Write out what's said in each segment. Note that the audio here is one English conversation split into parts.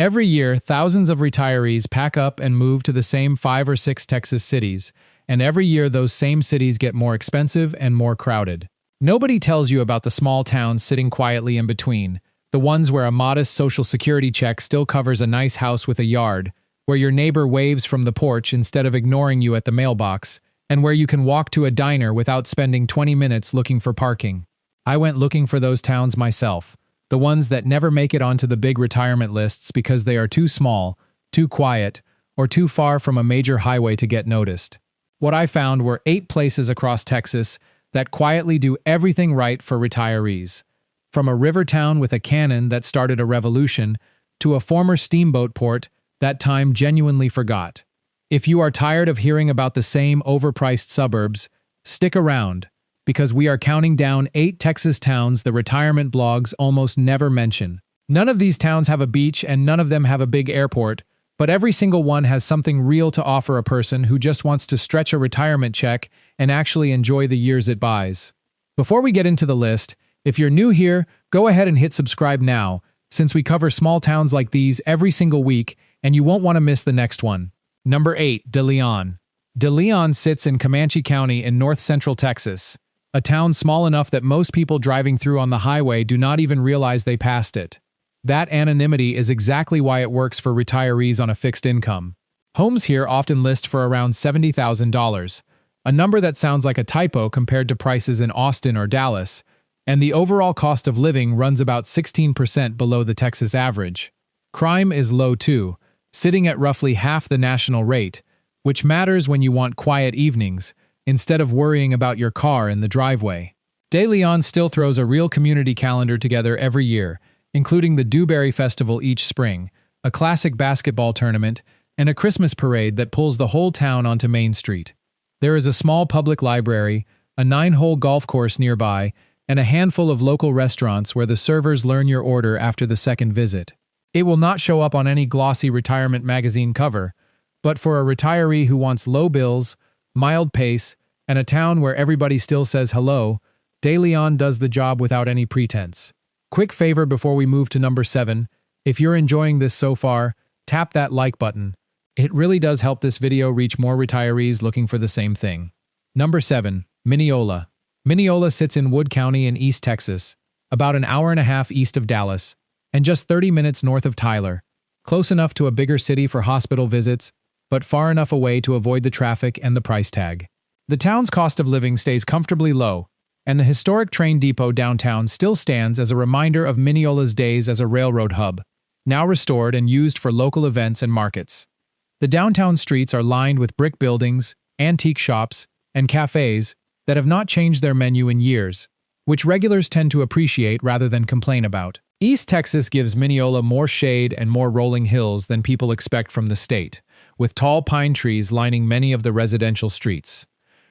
Every year, thousands of retirees pack up and move to the same 5 or 6 Texas cities, and every year those same cities get more expensive and more crowded. Nobody tells you about the small towns sitting quietly in between, the ones where a modest Social Security check still covers a nice house with a yard, where your neighbor waves from the porch instead of ignoring you at the mailbox, and where you can walk to a diner without spending 20 minutes looking for parking. I went looking for those towns myself, the ones that never make it onto the big retirement lists because they are too small, too quiet, or too far from a major highway to get noticed. What I found were 8 places across Texas that quietly do everything right for retirees. From a river town with a cannon that started a revolution, to a former steamboat port that time genuinely forgot. If you are tired of hearing about the same overpriced suburbs, stick around, because we are counting down 8 Texas towns the retirement blogs almost never mention. None of these towns have a beach and none of them have a big airport, but every single one has something real to offer a person who just wants to stretch a retirement check and actually enjoy the years it buys. Before we get into the list, if you're new here, go ahead and hit subscribe now, since we cover small towns like these every single week and you won't want to miss the next one. Number 8, DeLeon. DeLeon sits in Comanche County in north-central Texas, a town small enough that most people driving through on the highway do not even realize they passed it. That anonymity is exactly why it works for retirees on a fixed income. Homes here often list for around $70,000, a number that sounds like a typo compared to prices in Austin or Dallas, and the overall cost of living runs about 16% below the Texas average. Crime is low too, sitting at roughly half the national rate, which matters when you want quiet evenings, instead of worrying about your car in the driveway. DeLeon still throws a real community calendar together every year, including the Dewberry Festival each spring, a classic basketball tournament, and a Christmas parade that pulls the whole town onto Main Street. There is a small public library, a 9-hole golf course nearby, and a handful of local restaurants where the servers learn your order after the second visit. It will not show up on any glossy retirement magazine cover, but for a retiree who wants low bills, mild pace, and a town where everybody still says hello, DeLeon does the job without any pretense. Quick favor before we move to number 7, if you're enjoying this so far, tap that like button. It really does help this video reach more retirees looking for the same thing. Number 7, Mineola. Mineola sits in Wood County in East Texas, about an hour and a half east of Dallas, and just 30 minutes north of Tyler, close enough to a bigger city for hospital visits, but far enough away to avoid the traffic and the price tag. The town's cost of living stays comfortably low, and the historic train depot downtown still stands as a reminder of Mineola's days as a railroad hub, now restored and used for local events and markets. The downtown streets are lined with brick buildings, antique shops, and cafes that have not changed their menu in years, which regulars tend to appreciate rather than complain about. East Texas gives Mineola more shade and more rolling hills than people expect from the state, with tall pine trees lining many of the residential streets.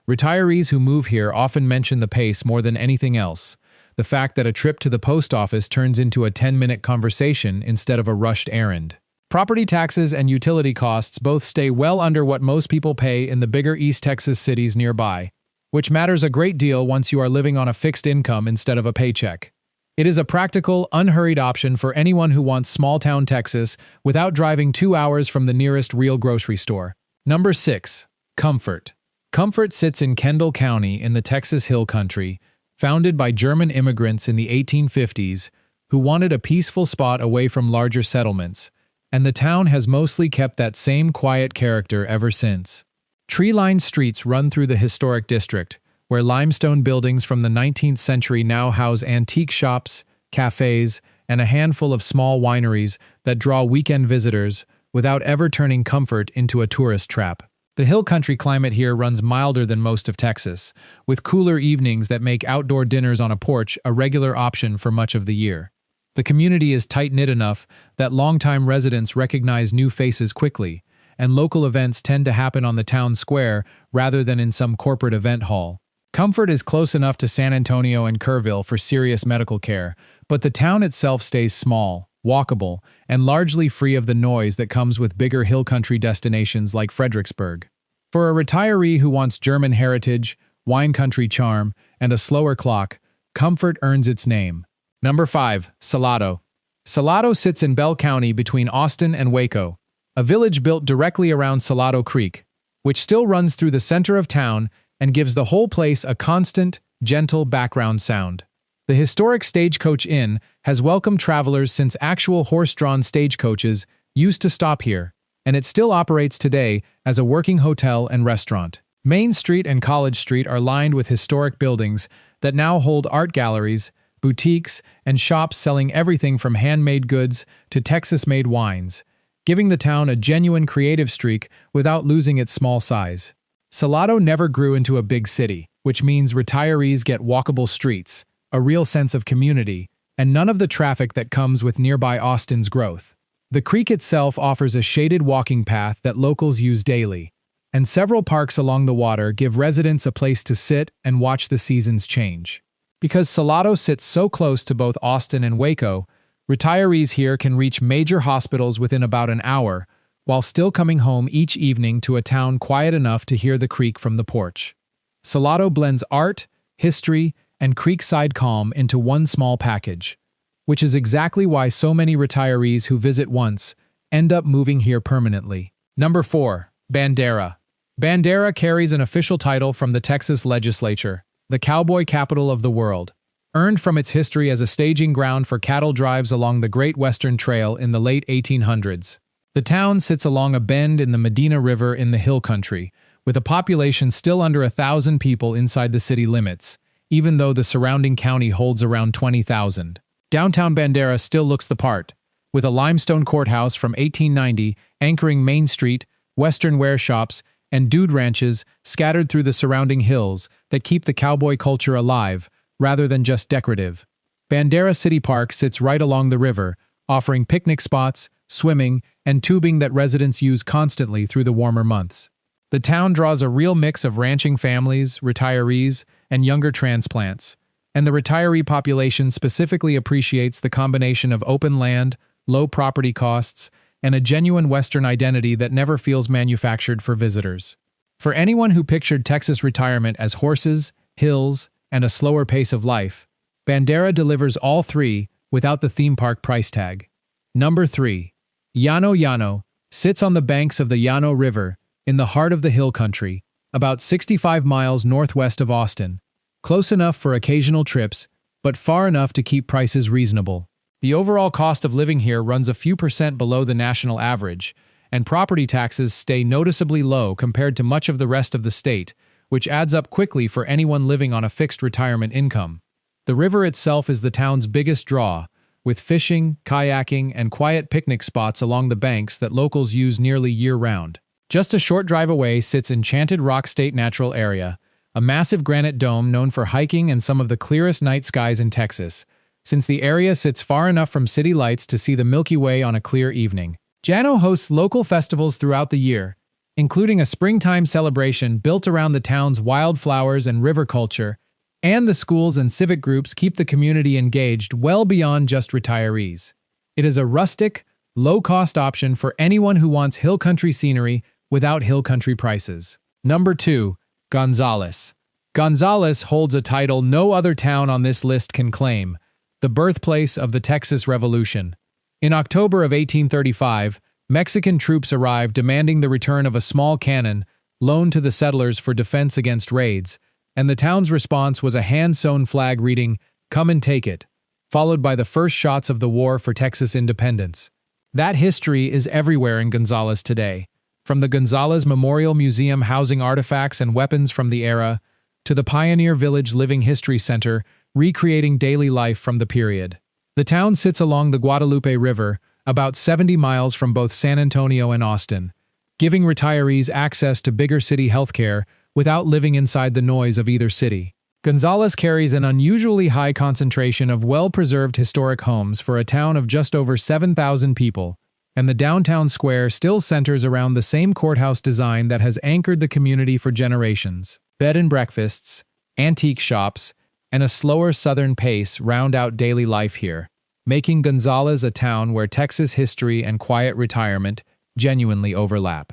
Retirees who move here often mention the pace more than anything else, the fact that a trip to the post office turns into a 10-minute conversation instead of a rushed errand. Property taxes and utility costs both stay well under what most people pay in the bigger East Texas cities nearby, which matters a great deal once you are living on a fixed income instead of a paycheck. It is a practical, unhurried option for anyone who wants small-town Texas without driving 2 hours from the nearest real grocery store. Number 6. Comfort. Comfort sits in Kendall County in the Texas Hill Country, founded by German immigrants in the 1850s who wanted a peaceful spot away from larger settlements, and the town has mostly kept that same quiet character ever since. Tree-lined streets run through the historic district, where limestone buildings from the 19th century now house antique shops, cafes, and a handful of small wineries that draw weekend visitors without ever turning Comfort into a tourist trap. The hill country climate here runs milder than most of Texas, with cooler evenings that make outdoor dinners on a porch a regular option for much of the year. The community is tight-knit enough that longtime residents recognize new faces quickly, and local events tend to happen on the town square rather than in some corporate event hall. Comfort is close enough to San Antonio and Kerrville for serious medical care, but the town itself stays small, walkable, and largely free of the noise that comes with bigger hill country destinations like Fredericksburg. For a retiree who wants German heritage, wine country charm, and a slower clock, Comfort earns its name. Number 5. Salado. Salado sits in Bell County between Austin and Waco, a village built directly around Salado Creek, which still runs through the center of town and gives the whole place a constant, gentle background sound. The historic Stagecoach Inn has welcomed travelers since actual horse-drawn stagecoaches used to stop here, and it still operates today as a working hotel and restaurant. Main Street and College Street are lined with historic buildings that now hold art galleries, boutiques, and shops selling everything from handmade goods to Texas-made wines, giving the town a genuine creative streak without losing its small size. Salado never grew into a big city, which means retirees get walkable streets, a real sense of community, and none of the traffic that comes with nearby Austin's growth. The creek itself offers a shaded walking path that locals use daily, and several parks along the water give residents a place to sit and watch the seasons change. Because Salado sits so close to both Austin and Waco, retirees here can reach major hospitals within about an hour, while still coming home each evening to a town quiet enough to hear the creek from the porch. Salado blends art, history, and Creekside calm into one small package, which is exactly why so many retirees who visit once end up moving here permanently. Number 4. Bandera. Bandera carries an official title from the Texas legislature, the cowboy capital of the world, earned from its history as a staging ground for cattle drives along the Great Western Trail in the late 1800s. The town sits along a bend in the Medina River in the hill country, with a population still under 1,000 people inside the city limits, even though the surrounding county holds around 20,000. Downtown Bandera still looks the part, with a limestone courthouse from 1890 anchoring Main Street, western wear shops, and dude ranches scattered through the surrounding hills that keep the cowboy culture alive, rather than just decorative. Bandera City Park sits right along the river, offering picnic spots, swimming, and tubing that residents use constantly through the warmer months. The town draws a real mix of ranching families, retirees, and younger transplants, and the retiree population specifically appreciates the combination of open land, low property costs, and a genuine Western identity that never feels manufactured for visitors. For anyone who pictured Texas retirement as horses, hills, and a slower pace of life, Bandera delivers all three without the theme park price tag. Number 3. Llano sits on the banks of the Llano River in the heart of the hill country, about 65 miles northwest of Austin, close enough for occasional trips, but far enough to keep prices reasonable. The overall cost of living here runs a few percent below the national average, and property taxes stay noticeably low compared to much of the rest of the state, which adds up quickly for anyone living on a fixed retirement income. The river itself is the town's biggest draw, with fishing, kayaking, and quiet picnic spots along the banks that locals use nearly year-round. Just a short drive away sits Enchanted Rock State Natural Area, a massive granite dome known for hiking and some of the clearest night skies in Texas, since the area sits far enough from city lights to see the Milky Way on a clear evening. Llano hosts local festivals throughout the year, including a springtime celebration built around the town's wildflowers and river culture, and the schools and civic groups keep the community engaged well beyond just retirees. It is a rustic, low-cost option for anyone who wants hill country scenery without hill country prices. Number 2. Gonzales. Gonzales holds a title no other town on this list can claim, the birthplace of the Texas Revolution. In October of 1835, Mexican troops arrived demanding the return of a small cannon loaned to the settlers for defense against raids, and the town's response was a hand-sewn flag reading, "Come and take it," followed by the first shots of the War for Texas independence. That history is everywhere in Gonzales today, from the Gonzales Memorial Museum housing artifacts and weapons from the era, to the Pioneer Village Living History Center recreating daily life from the period. The town sits along the Guadalupe River, about 70 miles from both San Antonio and Austin, giving retirees access to bigger city healthcare without living inside the noise of either city. Gonzales carries an unusually high concentration of well-preserved historic homes for a town of just over 7,000 people, and the downtown square still centers around the same courthouse design that has anchored the community for generations. Bed and breakfasts, antique shops, and a slower southern pace round out daily life here, making Gonzales a town where Texas history and quiet retirement genuinely overlap.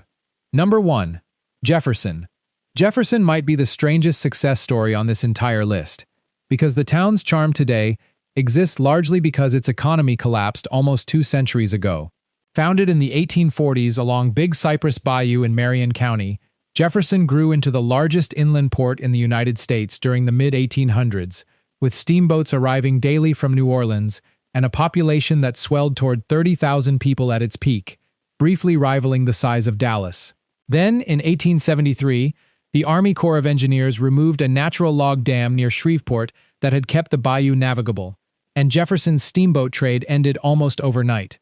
Number 1. Jefferson. Jefferson might be the strangest success story on this entire list, because the town's charm today exists largely because its economy collapsed almost 2 centuries ago. Founded in the 1840s along Big Cypress Bayou in Marion County, Jefferson grew into the largest inland port in the United States during the mid-1800s, with steamboats arriving daily from New Orleans and a population that swelled toward 30,000 people at its peak, briefly rivaling the size of Dallas. Then, in 1873, the Army Corps of Engineers removed a natural log dam near Shreveport that had kept the bayou navigable, and Jefferson's steamboat trade ended almost overnight.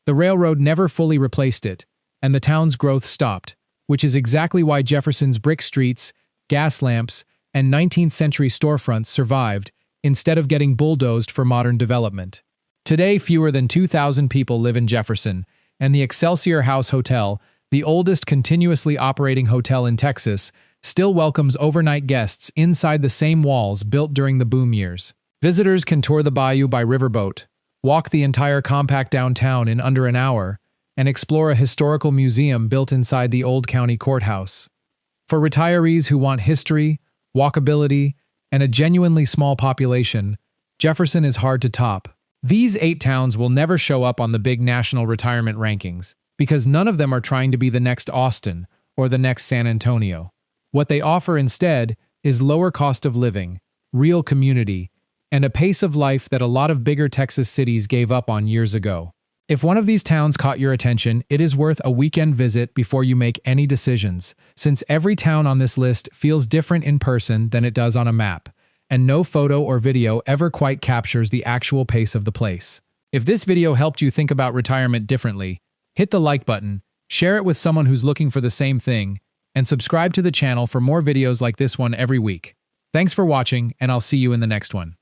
The railroad never fully replaced it, and the town's growth stopped, which is exactly why Jefferson's brick streets, gas lamps, and 19th-century storefronts survived instead of getting bulldozed for modern development. Today, fewer than 2,000 people live in Jefferson, and the Excelsior House Hotel, the oldest continuously operating hotel in Texas, still welcomes overnight guests inside the same walls built during the boom years. Visitors can tour the bayou by riverboat, walk the entire compact downtown in under an hour, and explore a historical museum built inside the old county courthouse. For retirees who want history, walkability, and a genuinely small population, Jefferson is hard to top. These 8 towns will never show up on the big national retirement rankings, because none of them are trying to be the next Austin or the next San Antonio. What they offer instead is lower cost of living, real community, and a pace of life that a lot of bigger Texas cities gave up on years ago. If one of these towns caught your attention, it is worth a weekend visit before you make any decisions, since every town on this list feels different in person than it does on a map, and no photo or video ever quite captures the actual pace of the place. If this video helped you think about retirement differently, hit the like button, share it with someone who's looking for the same thing, and subscribe to the channel for more videos like this one every week. Thanks for watching, and I'll see you in the next one.